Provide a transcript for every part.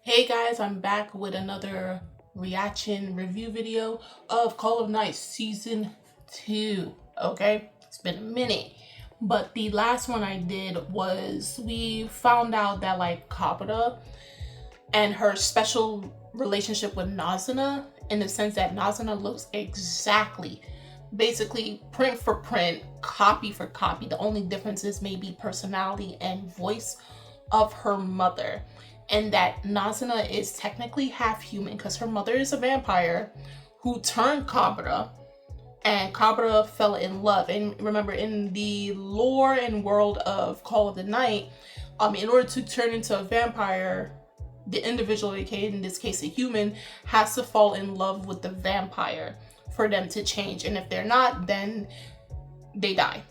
Hey guys, I'm back with another reaction review video of Call of Night Season 2. Okay, it's been a minute. But the last one I did was we found out that like Kabata and her special relationship with Nazuna, in the sense that Nazuna looks exactly, basically print for print, copy for copy. The only difference is maybe personality and voice of her mother, and that Nazuna is technically half human because her mother is a vampire who turned Kabara, and Kabara fell in love. And remember, in the lore and world of Call of the Night, in order to turn into a vampire, the individual, aka in this case a human, has to fall in love with the vampire for them to change. And if they're not, then they die.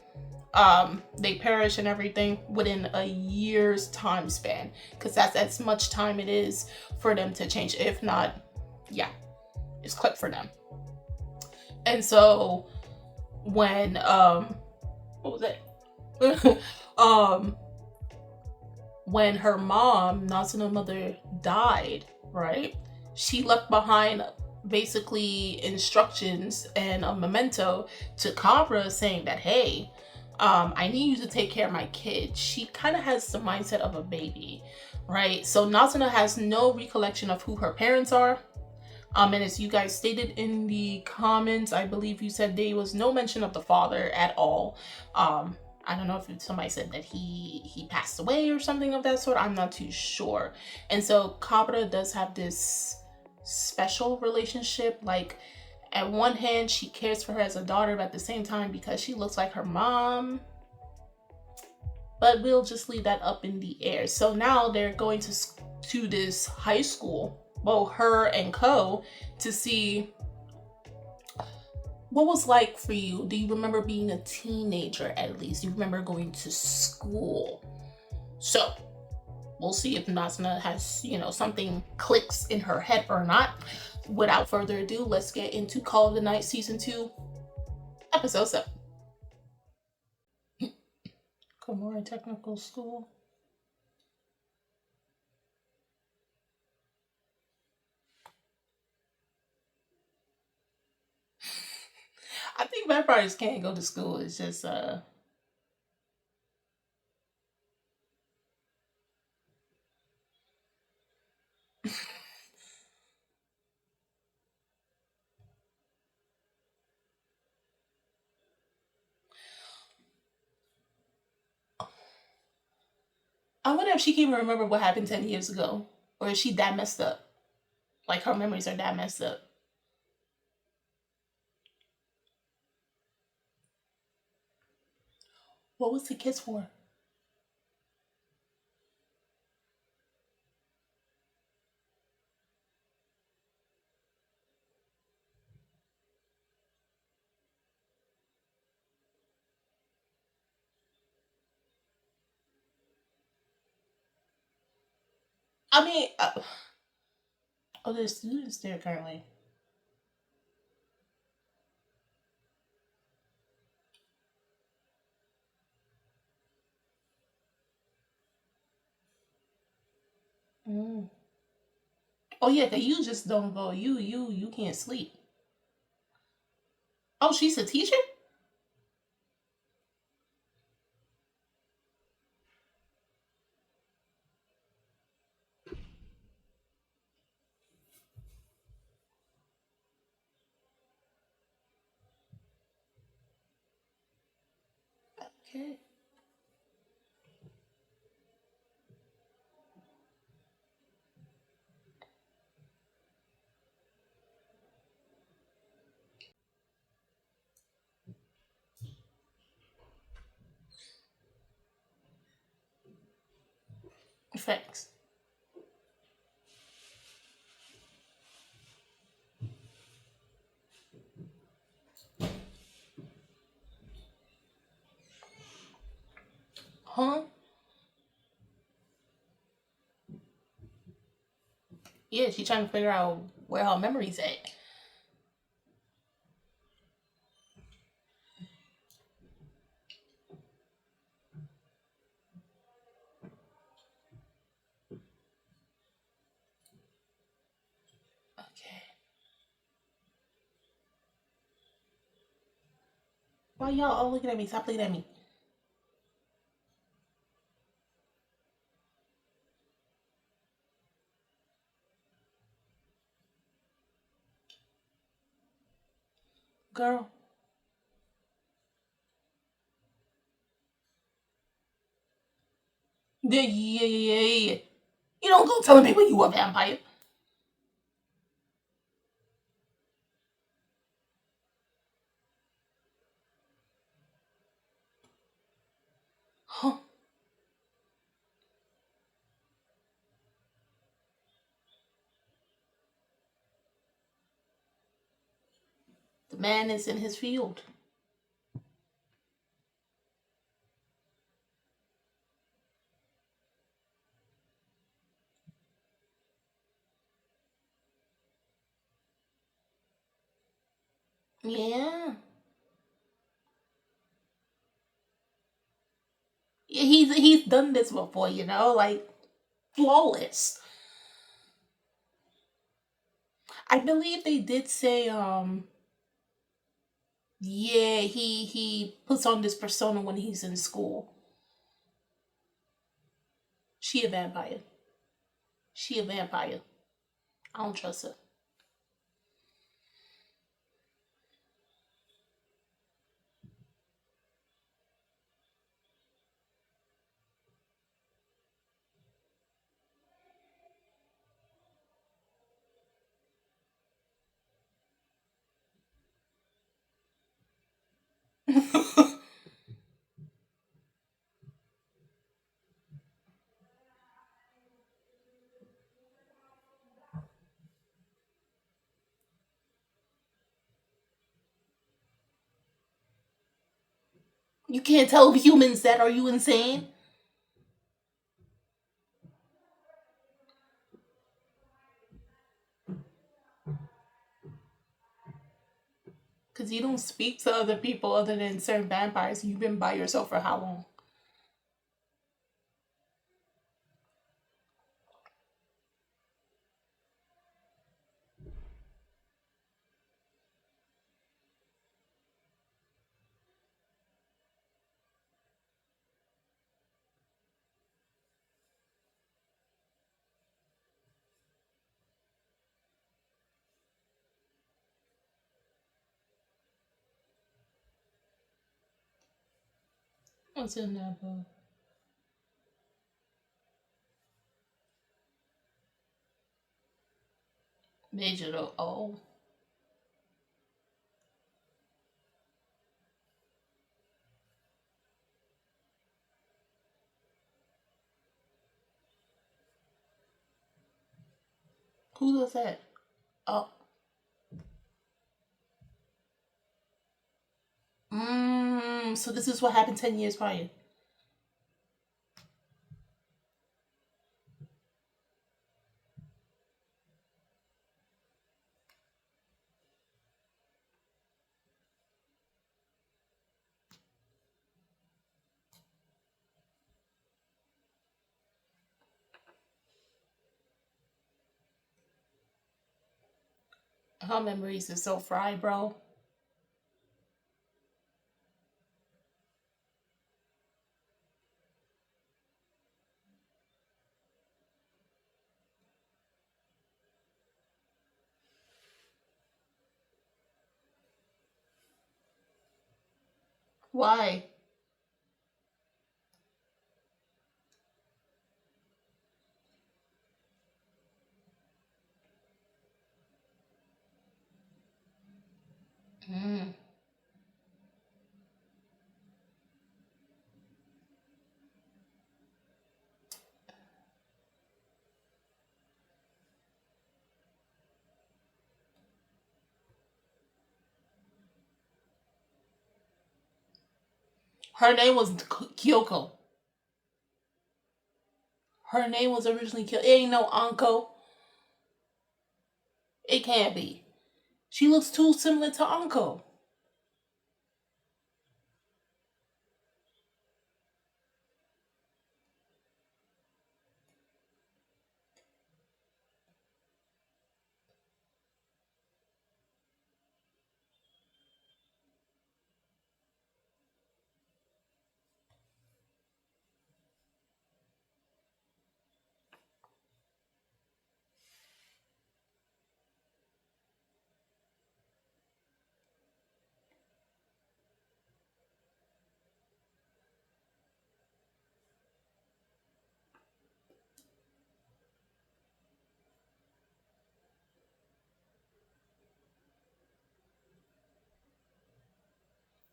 They perish and everything within a year's time span, because that's as much time it is for them to change. If not, yeah, it's clipped for them. And so when what was it? um when her mom, Natsuno's mother, died, right? She left behind basically instructions and a memento to Cabra saying that, hey, I need you to take care of my kid. She kind of has the mindset of a baby, right? So Natsuno has no recollection of who her parents are. And as you guys stated in the comments, I believe you said there was no mention of the father at all. I don't know if somebody said that he passed away or something of that sort. I'm not too sure. And so Kabata does have this special relationship. Like, at one hand, she cares for her as a daughter, but at the same time, because she looks like her mom. But we'll just leave that up in the air. So now they're going to this high school, well, her and Co, to see what was like for you. Do you remember being a teenager at least? Do you remember going to school? So we'll see if Nasna has, something clicks in her head or not. Without further ado, let's get into Call of the Night Season 2, Episode 7. Komura Technical School. I think vampires can't go to school. It's just I wonder if she can even remember what happened 10 years ago. Or is she that messed up? Like, her memories are that messed up. What was the kiss for? I mean, oh, there's students there currently. Mm. Oh yeah, cause you just don't go. You can't sleep. Oh, she's a teacher. Okay. Thanks. Huh? Yeah, she's trying to figure out where her memories at. Okay. Why y'all all looking at me? Stop looking at me. Girl. Yeah. You don't go telling people you a vampire. Huh. The man is in his field. Yeah. He's done this before, you know, like flawless. I believe they did say, yeah, he puts on this persona when he's in school. She a vampire. She a vampire. I don't trust her. You can't tell humans that. Are you insane? Because you don't speak to other people other than certain vampires. You've been by yourself for how long? What's in that book? Digital. Oh, who does that? Oh, so this is what happened 10 years prior. Her memories are so fried, bro. Why? Mm. Her name was Kyoko. Her name was originally Kyoko. It ain't no Anko. It can't be. She looks too similar to Anko.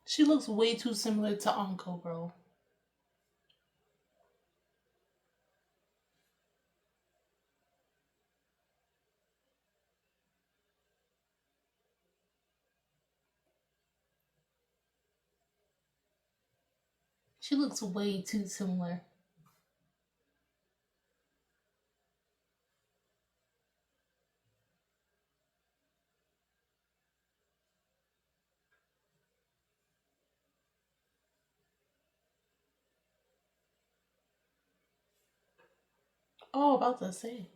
She looks way too similar to Anko, bro. She looks way too similar. Oh, about to say.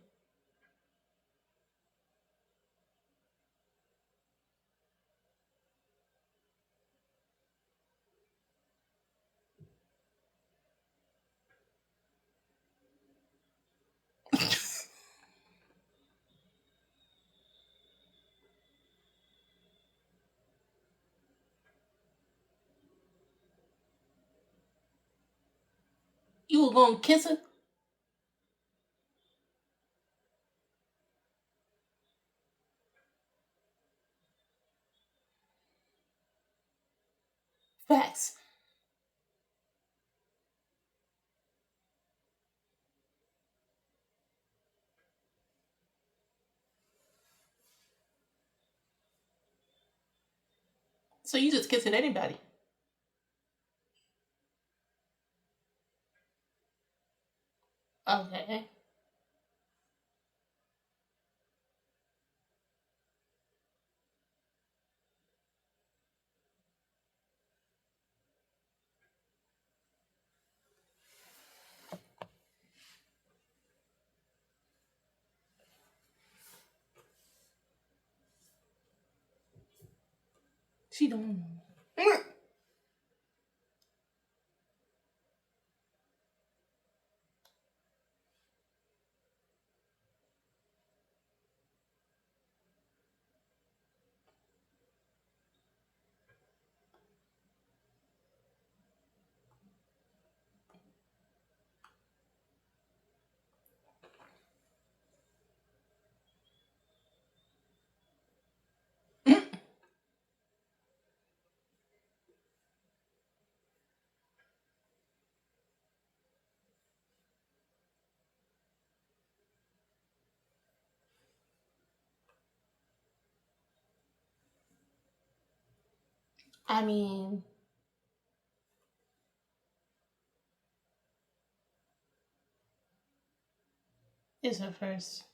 You were gonna kiss her? Facts. So you just kissing anybody? Okay. She don't. I mean, it's her first.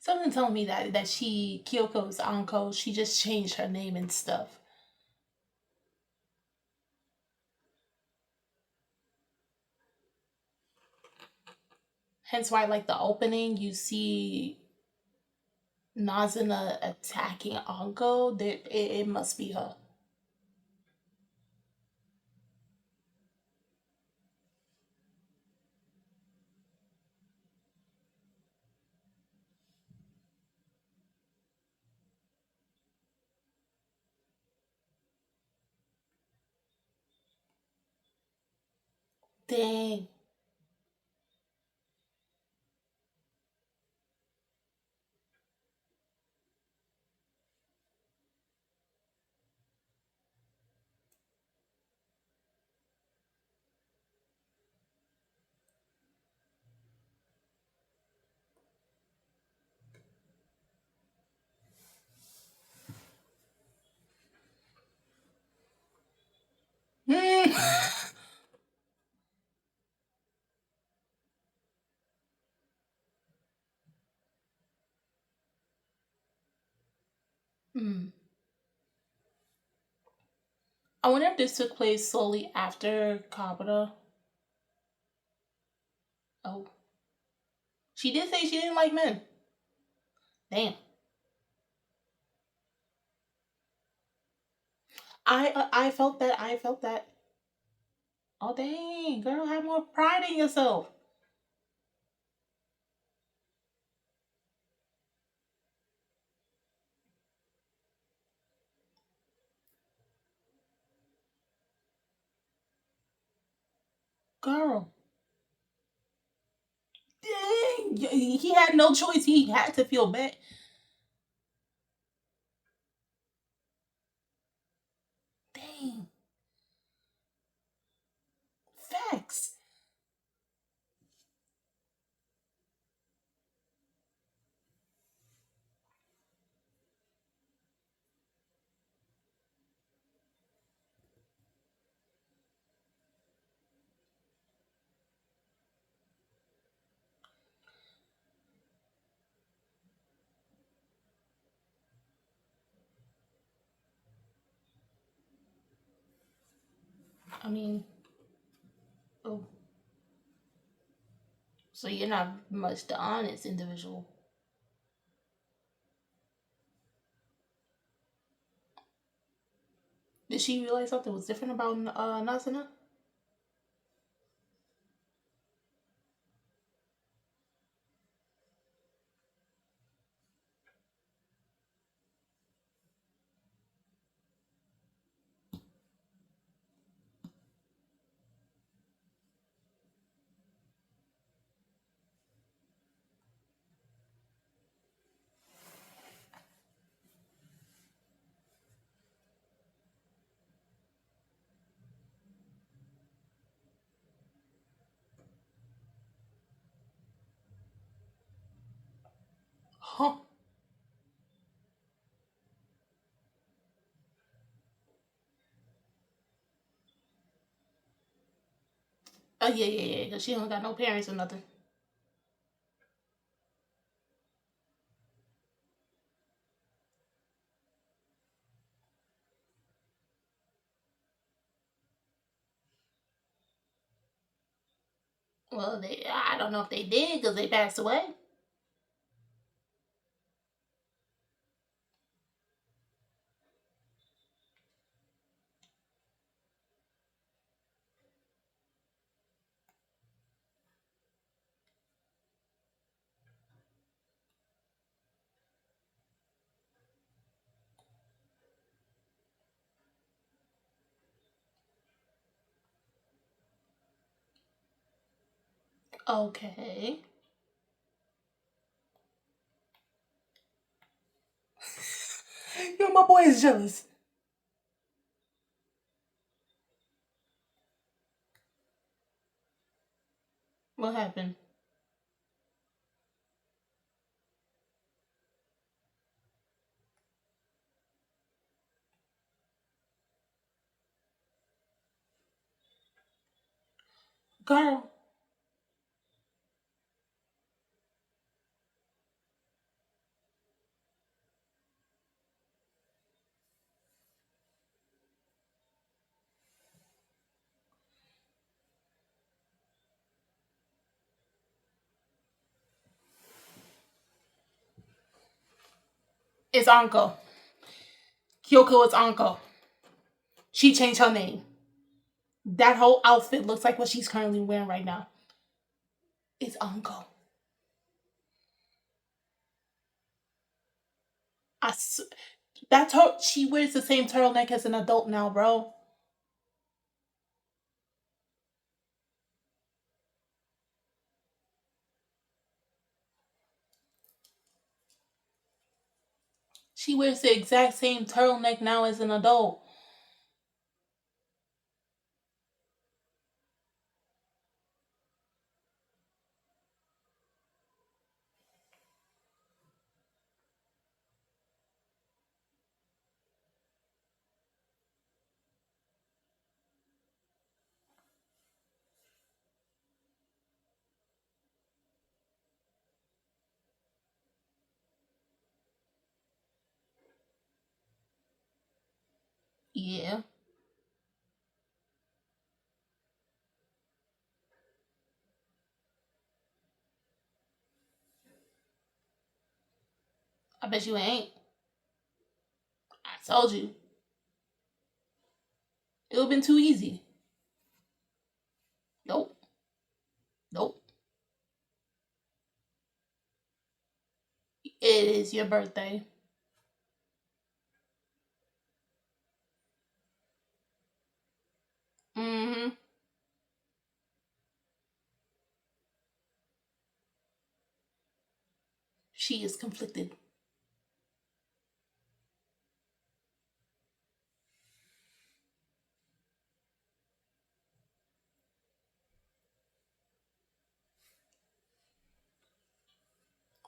Something telling me that she Kyoko's Anko. She just changed her name and stuff. Hence why, like the opening, you see Nazuna attacking Anko. That it must be her. Dang. Mm. Mm. I wonder if this took place solely after Kabura. Oh, she did say she didn't like men. Damn. I felt that. I felt that. Oh dang, girl, have more pride in yourself, girl. Dang, he had no choice. He had to feel bad. I mean, oh, so you're not much the honest individual. Did she realize something was different about Nasana? Huh? Oh yeah, yeah, yeah. Cause she don't got no parents or nothing. Well, I don't know if they did because they passed away. Okay. Yo, my boy is jealous. What happened? Girl. It's Anko. Kyoko is Anko. She changed her name. That whole outfit looks like what she's currently wearing right now. It's Anko. That's her. She wears the same turtleneck as an adult now, bro. She wears the exact same turtleneck now as an adult. Yeah, I bet you ain't. I told you. It would have been too easy. Nope. Nope. It is your birthday. Mm-hmm. She is conflicted.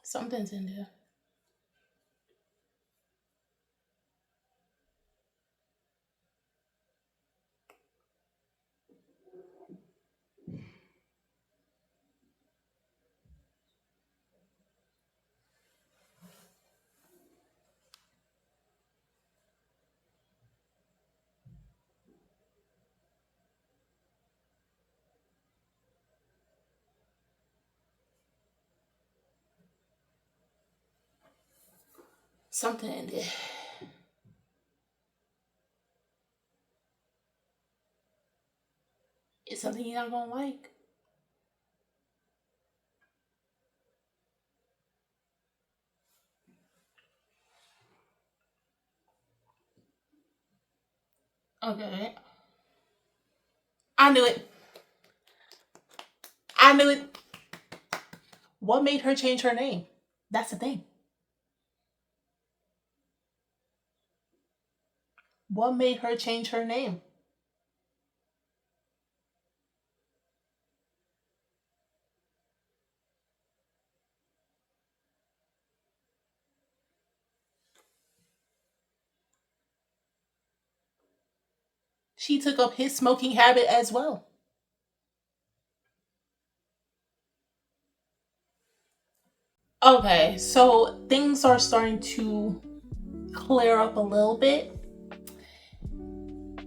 Something's in there. something. It's something you're not gonna like. Okay. I knew it. I knew it. What made her change her name? That's the thing. What made her change her name? She took up his smoking habit as well. Okay, so things are starting to clear up a little bit.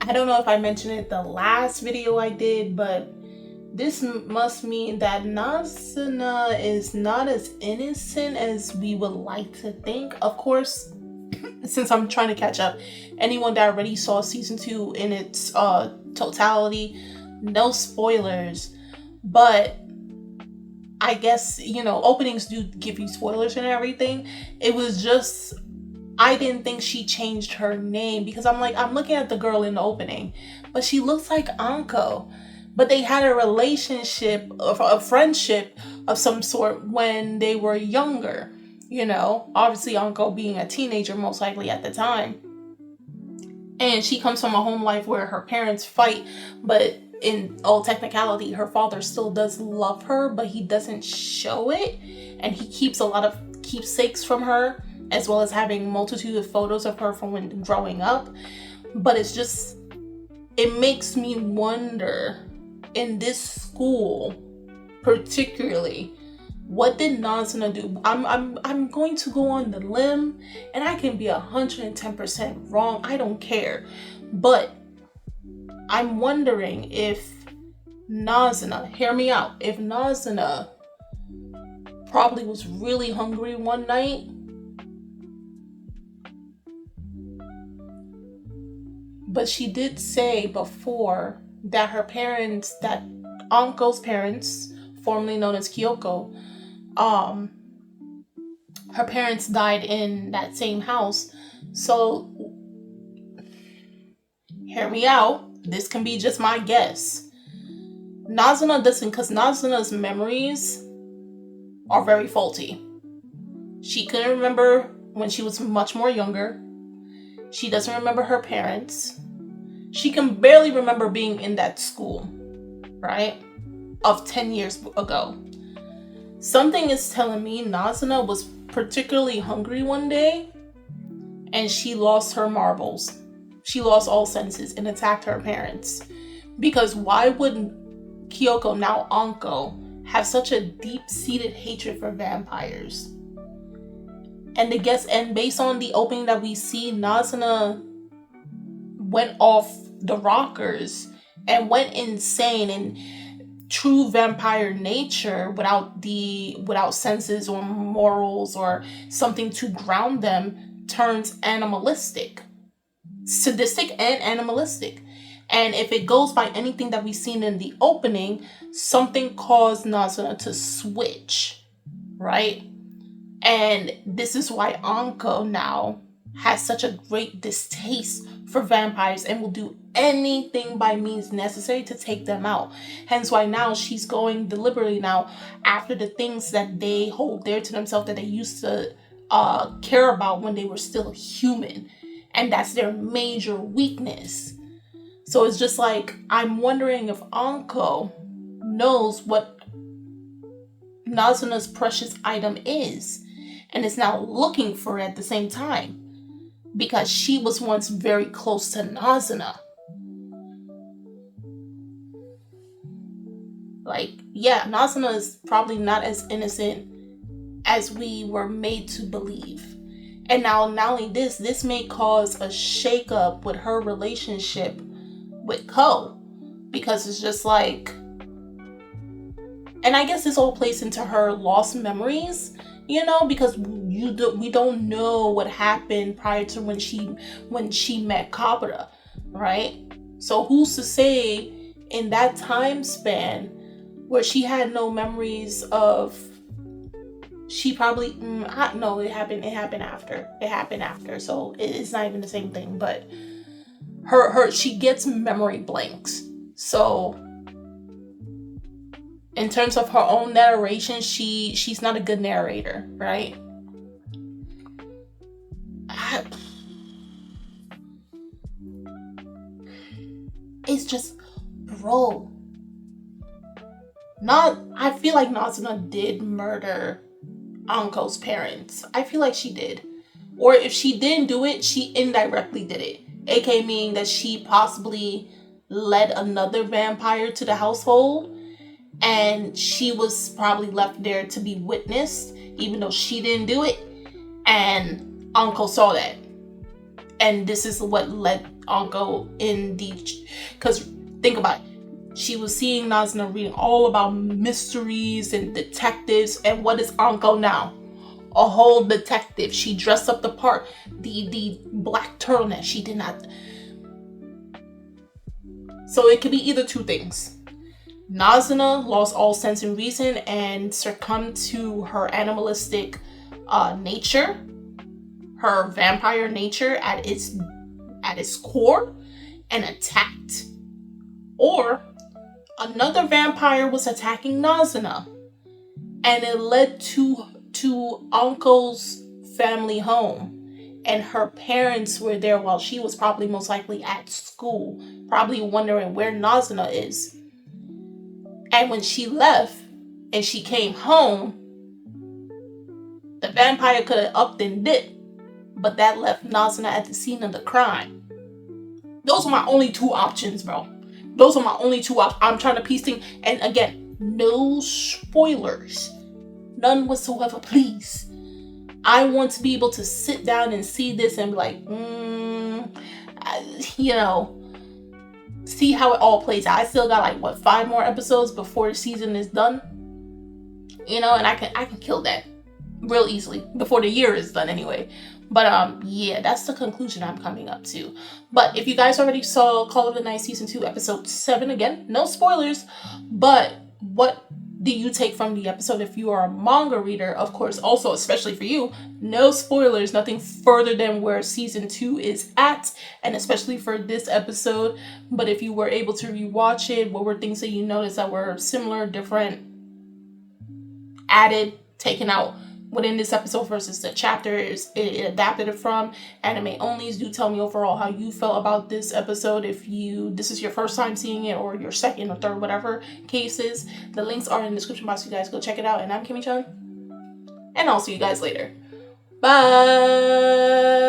I don't know if I mentioned it the last video I did, but this must mean that Nasuna is not as innocent as we would like to think. Of course, since I'm trying to catch up, anyone that already saw season 2 in its totality, no spoilers. But I guess, openings do give you spoilers and everything. It was just, I didn't think she changed her name because I'm looking at the girl in the opening, but she looks like Anko. But they had a relationship, a friendship of some sort when they were younger. Obviously Anko being a teenager most likely at the time. And she comes from a home life where her parents fight, but in all technicality, her father still does love her, but he doesn't show it. And he keeps a lot of keepsakes from her, as well as having multitude of photos of her from when growing up. But it makes me wonder, in this school particularly, what did Nazuna do? I'm going to go on the limb, and I can be 110% wrong. I don't care. But I'm wondering if Nazuna, hear me out, if Nazuna probably was really hungry one night, but she did say before that her parents, that Anko's parents, formerly known as Kyoko, her parents died in that same house. So hear me out. This can be just my guess. Nazuna doesn't, because Nazuna's memories are very faulty. She couldn't remember when she was much more younger. She doesn't remember her parents. She can barely remember being in that school, right? Of 10 years ago. Something is telling me Nazuna was particularly hungry one day and she lost her marbles. She lost all senses and attacked her parents. Because why wouldn't Kyoko, now Anko, have such a deep-seated hatred for vampires? And based on the opening that we see, Nazuna went off the rockers and went insane in true vampire nature without senses or morals or something to ground them, turns animalistic, sadistic and animalistic. And if it goes by anything that we've seen in the opening, something caused Nazuna to switch, right? And this is why Anko now has such a great distaste for vampires and will do anything by means necessary to take them out. Hence why now she's going deliberately now after the things that they hold dear to themselves, that they used to care about when they were still human. And that's their major weakness. So it's just like, I'm wondering if Anko knows what Nazuna's precious item is and is now looking for it at the same time, because she was once very close to Nazuna. Like, yeah, Nazuna is probably not as innocent as we were made to believe. And now, not only this may cause a shakeup with her relationship with Ko, because it's just like, and I guess this all plays into her lost memories you know, because we don't know what happened prior to when she met Kabura, right? So who's to say in that time span where she had no memories of, she probably no, it happened after, so it's not even the same thing. But she gets memory blanks. So in terms of her own narration, she's not a good narrator, right? It's just, bro, I feel like Nazuna did murder Anko's parents. I feel like she did. Or if she didn't do it, she indirectly did it. aka meaning that she possibly led another vampire to the household, and she was probably left there to be witnessed, even though she didn't do it. And Anko saw that. And this is what led Anko in the... Because think about it. She was seeing Nazuna reading all about mysteries and detectives. And what is Anko now? A whole detective. She dressed up the part. The black turtleneck. She did not... So it could be either two things. Nazuna lost all sense and reason and succumbed to her animalistic nature, her vampire nature at its core, and attacked. Or another vampire was attacking Nazuna, and it led to Uncle's family home. And her parents were there while she was probably most likely at school, probably wondering where Nazuna is. And when she left and she came home, the vampire could have upped and dipped, but that left Nazuna at the scene of the crime. Those are my only two options, bro. Those are my only two options. I'm trying to piece things. And again, no spoilers. None whatsoever, please. I want to be able to sit down and see this and be like, see how it all plays out. I still got like 5 more episodes before the season is done, and I can kill that real easily before the year is done anyway. But yeah, that's the conclusion I'm coming up to. But if you guys already saw Call of the Night season 2 episode 7, again, no spoilers, but what do you take from the episode? If you are a manga reader, of course, also especially for you, no spoilers, nothing further than where season 2 is at, and especially for this episode. But if you were able to rewatch it, what were things that you noticed that were similar, different, added, taken out within this episode versus the chapters it adapted it from? Anime onlys, do tell me overall how you felt about this episode. If this is your first time seeing it, or your second or third, whatever case is, the links are in the description box. You guys go check it out. And I'm Kimmy Chan, and I'll see you guys later. Bye.